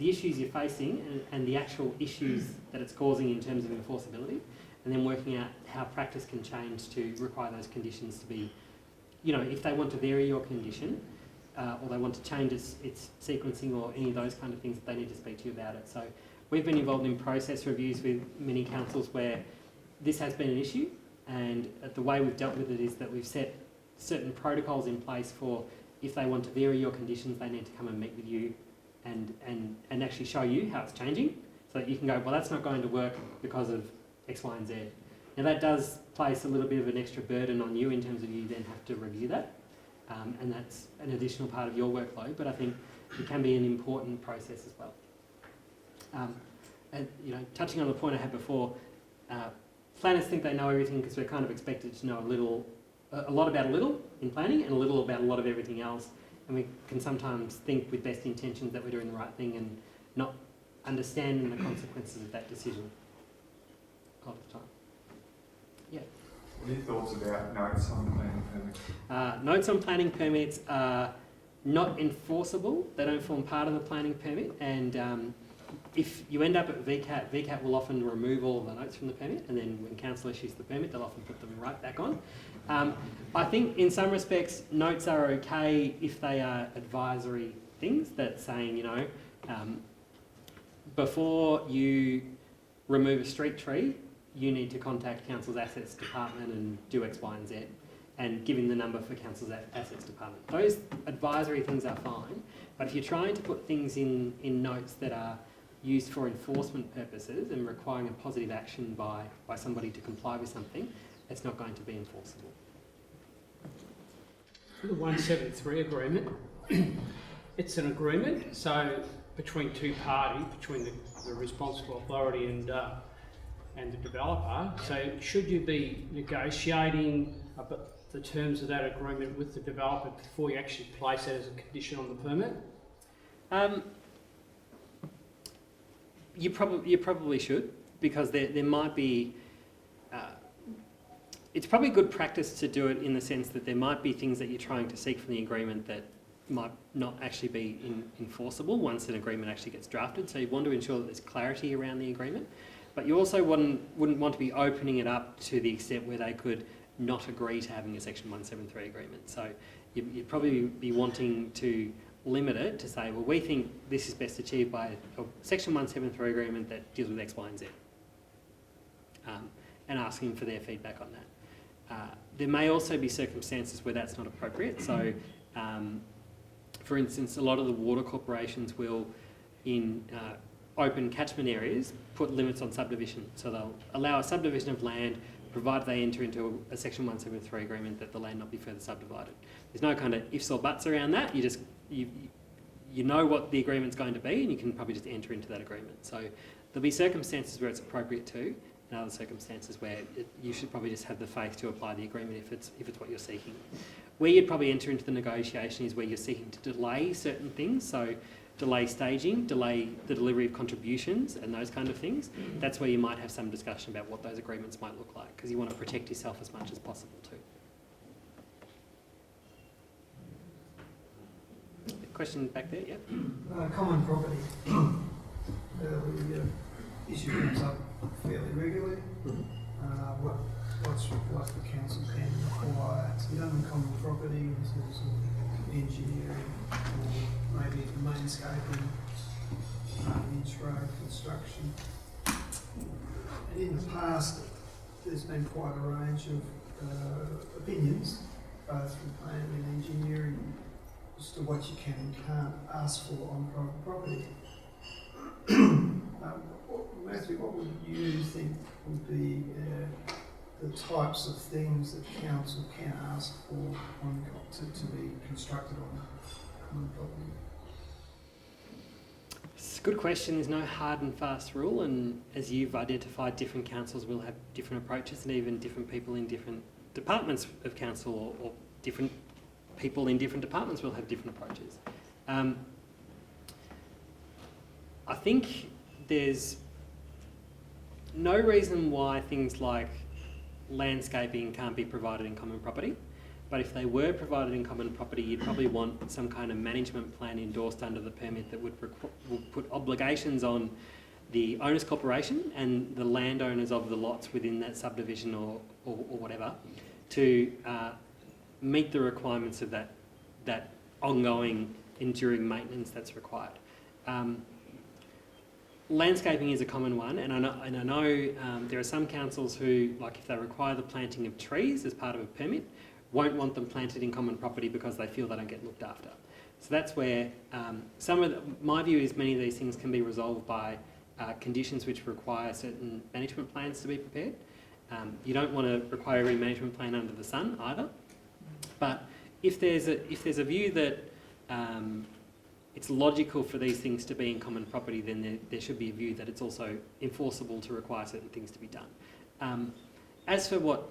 issues you're facing and the actual issues that it's causing in terms of enforceability, and then working out how practice can change to require those conditions to be, if they want to vary your condition, or they want to change its sequencing or any of those kind of things, they need to speak to you about it. So we've been involved in process reviews with many councils where this has been an issue, and the way we've dealt with it is that we've set certain protocols in place for if they want to vary your conditions, they need to come and meet with you and actually show you how it's changing, so that you can go, well, that's not going to work because of X, Y, and Z. Now that does place a little bit of an extra burden on you in terms of you then have to review that, and that's an additional part of your workload, but I think it can be an important process as well. And touching on the point I had before, planners think they know everything because we're kind of expected to know a lot about a little in planning and a little about a lot of everything else, and we can sometimes think with best intentions that we're doing the right thing and not understanding the consequences of that decision a lot of the time. Yeah.
What are your thoughts about notes on planning permits?
Notes on planning permits are not enforceable. They don't form part of the planning permit, and if you end up at VCAT will often remove all of the notes from the permit, and then when council issues the permit, they'll often put them right back on. I think in some respects, notes are okay if they are advisory things that's saying, before you remove a street tree, you need to contact council's assets department and do X, Y, and Z, and giving the number for council's assets department. Those advisory things are fine, but if you're trying to put things in notes that are used for enforcement purposes and requiring a positive action by somebody to comply with something, it's not going to be enforceable.
The 173 agreement, it's an agreement, so between two parties, between the responsible authority and the developer. So should you be negotiating the terms of that agreement with the developer before you actually place it as a condition on the permit?
You probably should, because there might be. It's probably good practice to do it in the sense that there might be things that you're trying to seek from the agreement that might not actually be enforceable once an agreement actually gets drafted. So you want to ensure that there's clarity around the agreement, but you also wouldn't want to be opening it up to the extent where they could not agree to having a Section 173 agreement. So you'd probably be wanting to limit it to say, well, we think this is best achieved by a Section 173 agreement that deals with X, Y, and Z, and asking for their feedback on that. There may also be circumstances where that's not appropriate. So, for instance, a lot of the water corporations will, in open catchment areas, put limits on subdivision. So they'll allow a subdivision of land provided they enter into a Section 173 agreement that the land not be further subdivided. There's no kind of ifs or buts around that. You know what the agreement's going to be, and you can probably just enter into that agreement. So there'll be circumstances where it's appropriate to, and other circumstances where you should probably just have the faith to apply the agreement if it's what you're seeking. Where you'd probably enter into the negotiation is where you're seeking to delay certain things, so delay staging, delay the delivery of contributions and those kind of things. That's where you might have some discussion about what those agreements might look like, because you want to protect yourself as much as possible too. Question back there, yeah?
Common property. The issue comes up fairly regularly. What the council can require to be done on common property, this is engineering, or maybe mainscaping, inch-road construction. And in the past, there's been quite a range of opinions, both from planning and engineering, as to what you can and can't ask for on private property. Matthew, what would you think would be the types of things that council can ask for to be constructed on common property?
It's a good question. There's no hard and fast rule, and as you've identified, different councils will have different approaches, and even different people in different departments of council or different people in different departments will have different approaches. I think there's no reason why things like landscaping can't be provided in common property, but if they were provided in common property, you'd probably want some kind of management plan endorsed under the permit that would put obligations on the owners corporation and the landowners of the lots within that subdivision or whatever to meet the requirements of that ongoing enduring maintenance that's required. Landscaping is a common one, and I know there are some councils who, like if they require the planting of trees as part of a permit, won't want them planted in common property because they feel they don't get looked after. So that's where my view is many of these things can be resolved by conditions which require certain management plans to be prepared. You don't want to require every management plan under the sun either, but if there's a view that it's logical for these things to be in common property, then there should be a view that it's also enforceable to require certain things to be done. As for what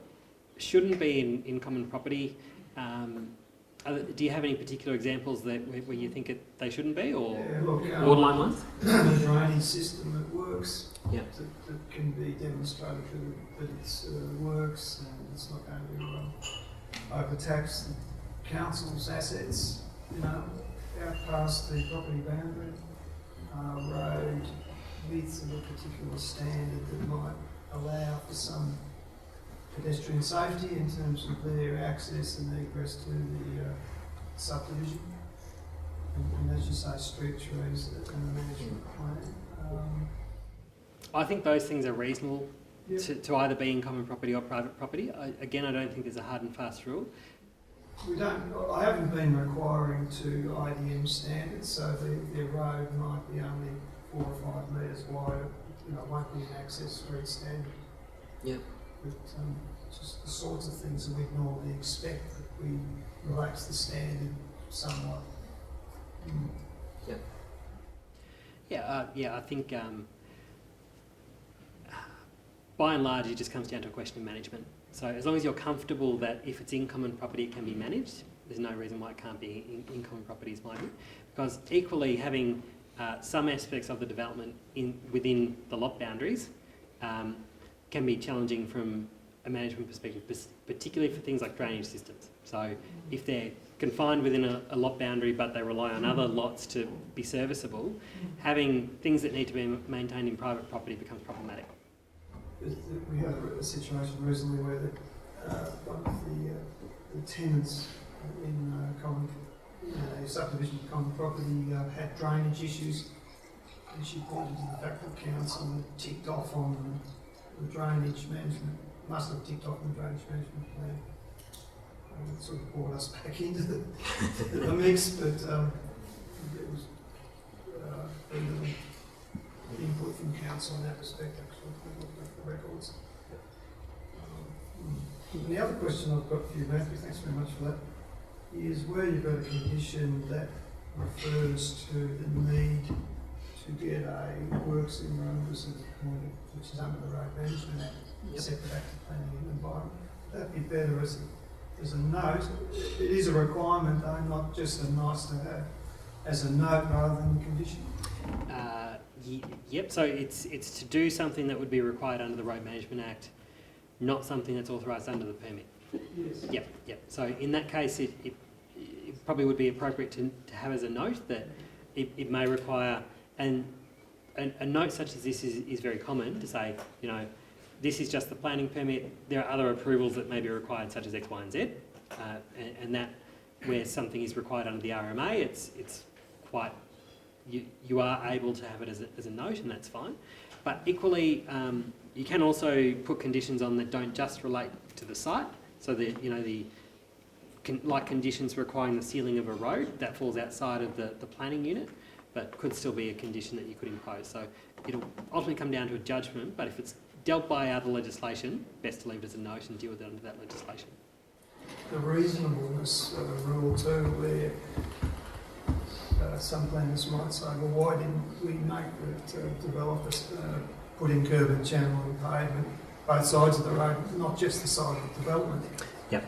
shouldn't be in common property, do you have any particular examples where you think they shouldn't be, or borderline ones?
The drainage system that works,
Yeah.
that can be demonstrated that it works and it's not going to overtax the council's assets, out past the property boundary, road width of a particular standard that might allow for some pedestrian safety in terms of their access and egress to the subdivision. And as you say, street trees and a management plan.
I think those things are reasonable
Yep.
to either be in common property or private property. I don't think there's a hard and fast rule.
I haven't been requiring to IDM standards, so the road might be only 4 or 5 metres wide. It won't be an access street standard.
Yep.
But just the sorts of things that we'd normally expect, that we relax the standard somewhat.
I think by and large it just comes down to a question of management. So as long as you're comfortable that if it's in common property it can be managed, there's no reason why it can't be in common property is my view. Because equally having some aspects of the development within the lot boundaries can be challenging from a management perspective, particularly for things like drainage systems. So if they're confined within a lot boundary but they rely on other lots to be serviceable, having things that need to be maintained in private property becomes problematic.
We had a situation recently where one of the tenants in a subdivision of common property had drainage issues, and she pointed to the fact that council had ticked off on the drainage management, must have ticked off on the drainage management plan. It sort of brought us back into the mix, but it was input from council in that respect, actually, if we looked at the records. The other question I've got for you, Matthew, thanks very much for that, is where you've got a condition that refers to the need to get a works in progress appointed, which is under the Road Management Act, separate act of planning and environment. That'd be better as a note. It is a requirement though, not just a nice to have, as a note rather than a condition.
Yep, so it's to do something that would be required under the Road Management Act, not something that's authorised under the permit.
Yes.
Yep. So in that case, it probably would be appropriate to have as a note that it may require, and a note such as this is very common to say, this is just the planning permit, there are other approvals that may be required such as X, Y and Z, and that where something is required under the RMA, it's quite, you are able to have it as a note, and that's fine. But equally, you can also put conditions on that don't just relate to the site. So that like conditions requiring the sealing of a road, that falls outside of the planning unit, but could still be a condition that you could impose. So it'll ultimately come down to a judgment. But if it's dealt by other legislation, best to leave it as a note and deal with it under that legislation.
The reasonableness of a rule too, where some planners might say, well, why didn't we make the developers put in curb and channel and pavement both sides of the road, not just the side of the development?
Yep.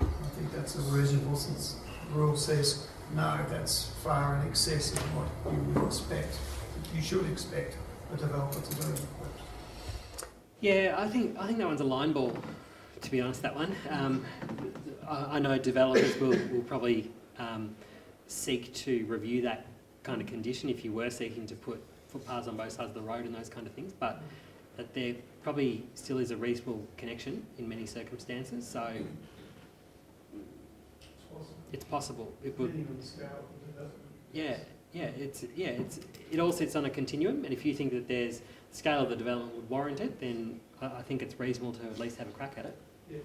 I think that's unreasonable, since the rule says no, that's far in excess of what you would expect. You should expect a developer to do.
Yeah, I think that one's a line ball, to be honest, that one. I know developers will probably seek to review that kind of condition if you were seeking to put footpaths on both sides of the road and those kind of things, but that there probably still is a reasonable connection in many circumstances, so it's possible. It would. It all sits on a continuum, and if you think that there's scale of the development would warrant it, then I think it's reasonable to at least have a crack at it.
Yeah.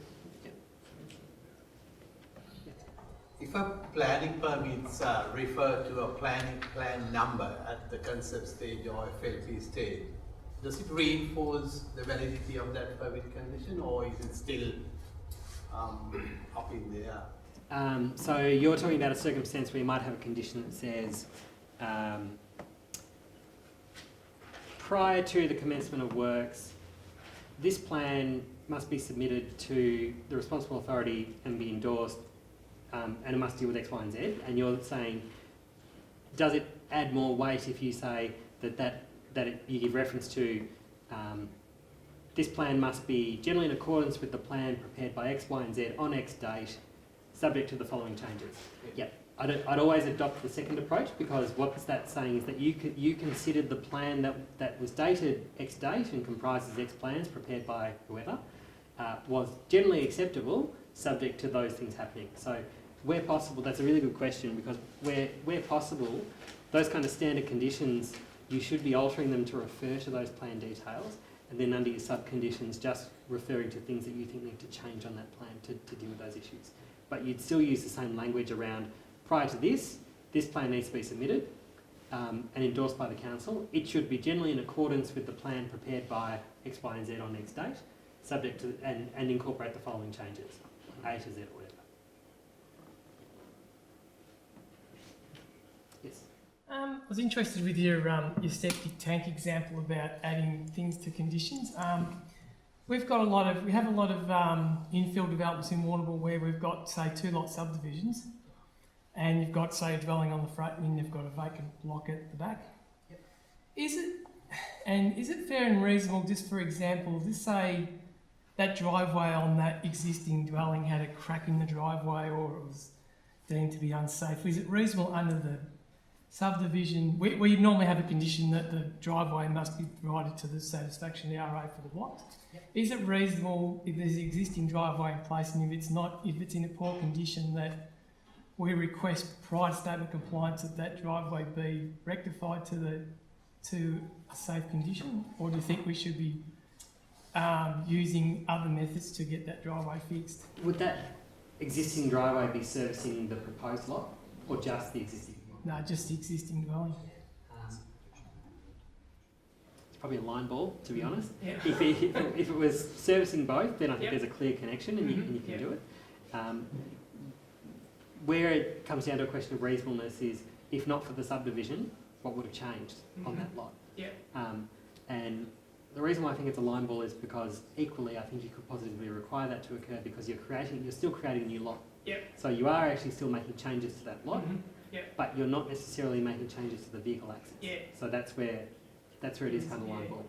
If a planning permits refer to a plan number at the concept stage or FLP stage, does it reinforce the validity of that permit condition, or is it still up in the air?
So you're talking about a circumstance where you might have a condition that says prior to the commencement of works, this plan must be submitted to the responsible authority and be endorsed, and it must deal with X, Y and Z. And you're saying, does it add more weight if you say you give reference to this plan must be generally in accordance with the plan prepared by X, Y and Z on X date, subject to the following changes? Yep. I'd always adopt the second approach, because what that's saying is that you considered the plan that was dated X date and comprises X plans prepared by whoever was generally acceptable, subject to those things happening. So where possible, that's a really good question, because where possible, those kind of standard conditions, you should be altering them to refer to those plan details, and then under your sub-conditions just referring to things that you think need to change on that plan to deal with those issues. But you'd still use the same language around, prior to this plan needs to be submitted and endorsed by the council. It should be generally in accordance with the plan prepared by X, Y and Z on X date, subject to, and incorporate the following changes, A to Z or whatever. Yes?
I was interested with your septic tank example about adding things to conditions. We have a lot of infill developments in Warrnambool where we've got, say, 2-lot subdivisions, and you've got, say, a dwelling on the front and you've got a vacant block at the back. Yep. Is it fair and reasonable, just for example, just say that driveway on that existing dwelling had a crack in the driveway, or it was deemed to be unsafe? Is it reasonable under the subdivision, we normally have a condition that the driveway must be provided to the satisfaction of the RA for the block? Yep. Is it reasonable, if there's an existing driveway in place and if it's in a poor condition, that we request prior to statement of compliance that driveway be rectified to a safe condition? Or do you think we should be using other methods to get that driveway fixed?
Would that existing driveway be servicing the proposed lot, or just the existing?
No, just the existing dwelling.
It's probably a line ball, to be honest.
Yeah.
If it was servicing both, then I think there's a clear connection and you can do it. Where it comes down to a question of reasonableness is, if not for the subdivision, what would have changed on that lot?
Yeah.
And the reason why I think it's a line ball is because equally I think you could positively require that to occur, because you're still creating a new lot.
Yep.
So you are actually still making changes to that lot,
Yep.
but you're not necessarily making changes to the vehicle access.
Yeah.
So that's where it is kind of line ball.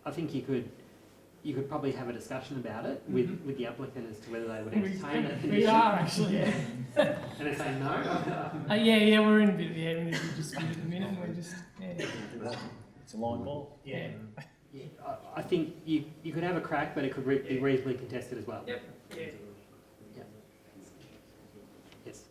I think you could probably have a discussion about it with the applicant as to whether they would entertain that condition.
We are actually, yeah.
And they're saying no?
Yeah, we're in a bit of a dispute at the minute. We're just,
It's a line ball.
Yeah. I think you could have a crack, but it could be reasonably contested as well.
Yep. Yeah.
Yes.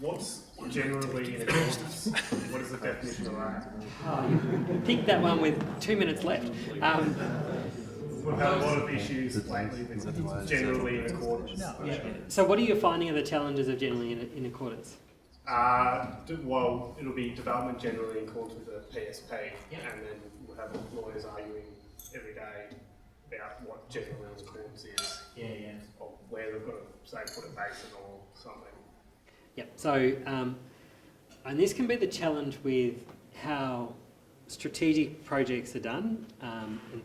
What's generally in accordance? What is the definition of that?
Oh, you picked that one with 2 minutes left.
We've had a lot of issues lately with generally in accordance.
So what are you finding are the challenges of generally in accordance?
Well, it'll be development generally in accordance with the PSP, and then we'll have lawyers arguing every day about what generally in accordance is,
Yeah, yeah.
or where they've got to, say, put a basin or something.
Yep. So, and this can be the challenge with how strategic projects are done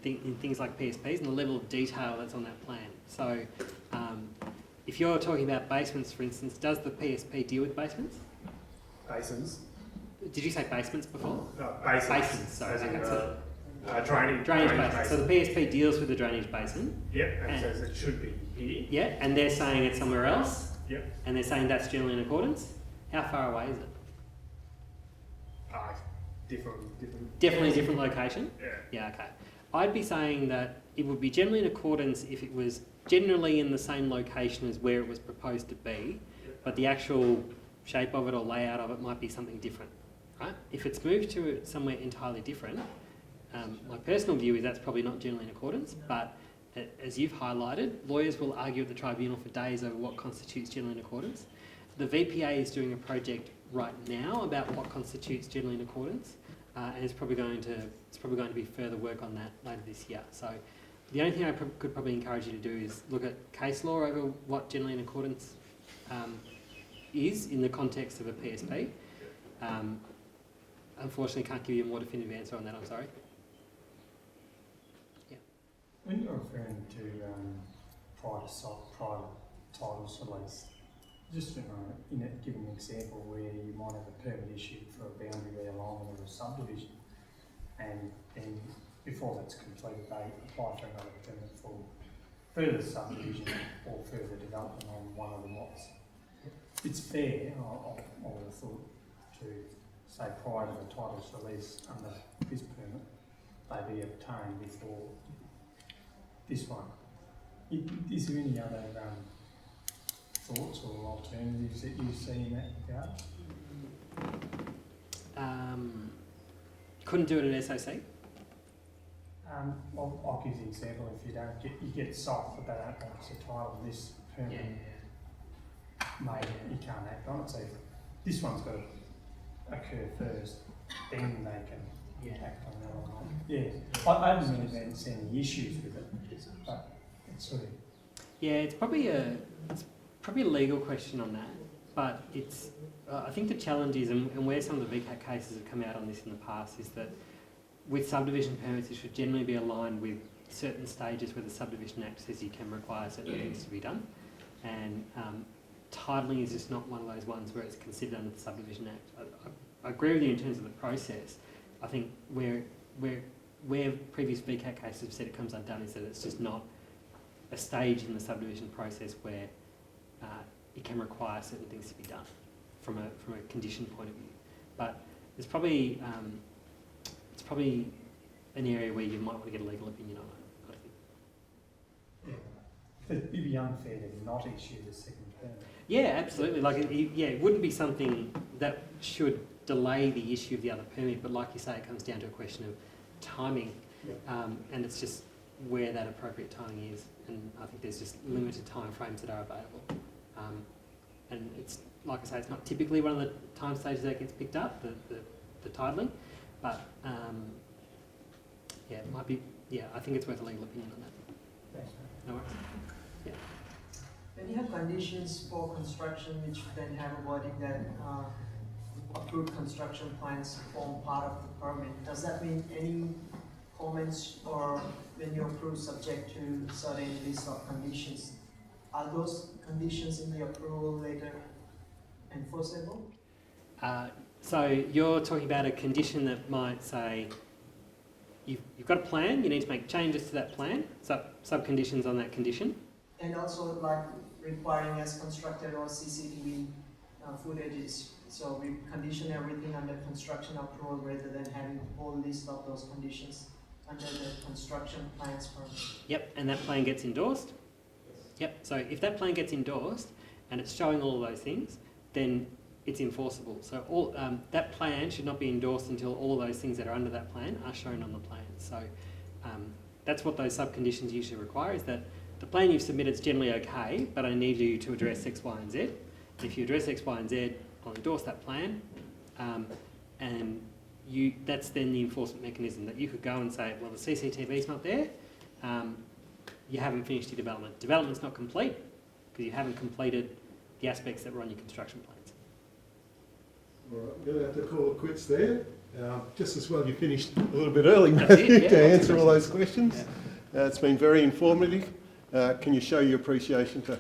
in things like PSPs and the level of detail that's on that plan. So, if you're talking about basements, for instance, does the PSP deal with basements?
Basins.
Did you say basements before?
No, basins.
Basins, sorry.
As in,
Okay, so
drainage
basin. So the PSP deals with the drainage basin.
Yep, and says it should be here.
Yeah, and they're saying it's somewhere else.
Yep.
And they're saying that's generally in accordance. How far away is it?
Different.
Definitely a different location.
Yeah.
Yeah, okay. I'd be saying that it would be generally in accordance if it was generally in the same location as where it was proposed to be, but the actual shape of it or layout of it might be something different, right? If it's moved to somewhere entirely different, my personal view is that's probably not generally in accordance, but as you've highlighted, lawyers will argue at the tribunal for days over what constitutes generally in accordance. The VPA is doing a project right now about what constitutes generally in accordance, and it's probably going to be further work on that later this year. So the only thing I could probably encourage you to do is look at case law over what generally in accordance is in the context of a PSP. Unfortunately, can't give you a more definitive answer on that. I'm sorry. Yeah.
When you're referring to private titles release, just give an example where you might have a permit issued for a boundary realignment or a subdivision, and then before that's completed, they apply for another permit for further subdivision or further development on one of the lots. It's fair, I would have thought, to say prior to the title's release under this permit, they be obtained before this one. Is there any other thoughts or alternatives that you see in that regard?
Couldn't do it at SOC?
I'll give the example. If you get soft, but they don't want the title of this permit made, you can't act on it. So this one's got to occur first, then they can act on that one. Yeah, I haven't really seen any issues with it, but it's sort of...
Yeah, it's probably a legal question on that, but it's I think the challenge is, and where some of the VCAT cases have come out on this in the past, is that with subdivision permits it should generally be aligned with certain stages where the Subdivision Act says you can require certain things to be done, and titling is just not one of those ones where it's considered under the Subdivision Act. I agree with you in terms of the process. I think where previous VCAT cases have said it comes undone is that it's just not a stage in the subdivision process where it can require certain things to be done from a condition point of view. But it's probably an area where you might want to get a legal opinion on it, I think.
Yeah. It'd be unfair to not issue the second permit.
Yeah, absolutely. It wouldn't be something that should delay the issue of the other permit, but like you say, it comes down to a question of timing, and it's just where that appropriate timing is, and I think there's just limited time frames that are available. And it's, like I say, it's not typically one of the time stages that gets picked up, the titling, but it might be, I think it's worth a legal opinion on that.
Thanks,
no worries. Yeah.
When you have conditions for construction which then have a wording that approved construction plans form part of the permit, does that mean any comments or when you approve subject to certain list of conditions, are those conditions in the approval later enforceable?
So you're talking about a condition that might say you've got a plan, you need to make changes to that plan, sub-conditions on that condition.
And also like requiring as constructed or CCTV footages. So we condition everything under construction approval rather than having a whole list of those conditions under the construction plans permit.
Yep, and that plan gets endorsed. Yep, so if that plan gets endorsed and it's showing all of those things, then it's enforceable. So all that plan should not be endorsed until all of those things that are under that plan are shown on the plan. So that's what those sub-conditions usually require, is that the plan you've submitted is generally okay, but I need you to address X, Y and Z. If you address X, Y and Z, I'll endorse that plan, and that's then the enforcement mechanism, that you could go and say, well, the CCTV's not there, you haven't finished your development. Development's not complete because you haven't completed the aspects that were on your construction plans.
All right, I'm going to have to call it quits there. Just as well you finished a little bit early,
That's
Matthew,
it, yeah,
to
lots of
answer all those questions. It's been very informative. Can you show your appreciation to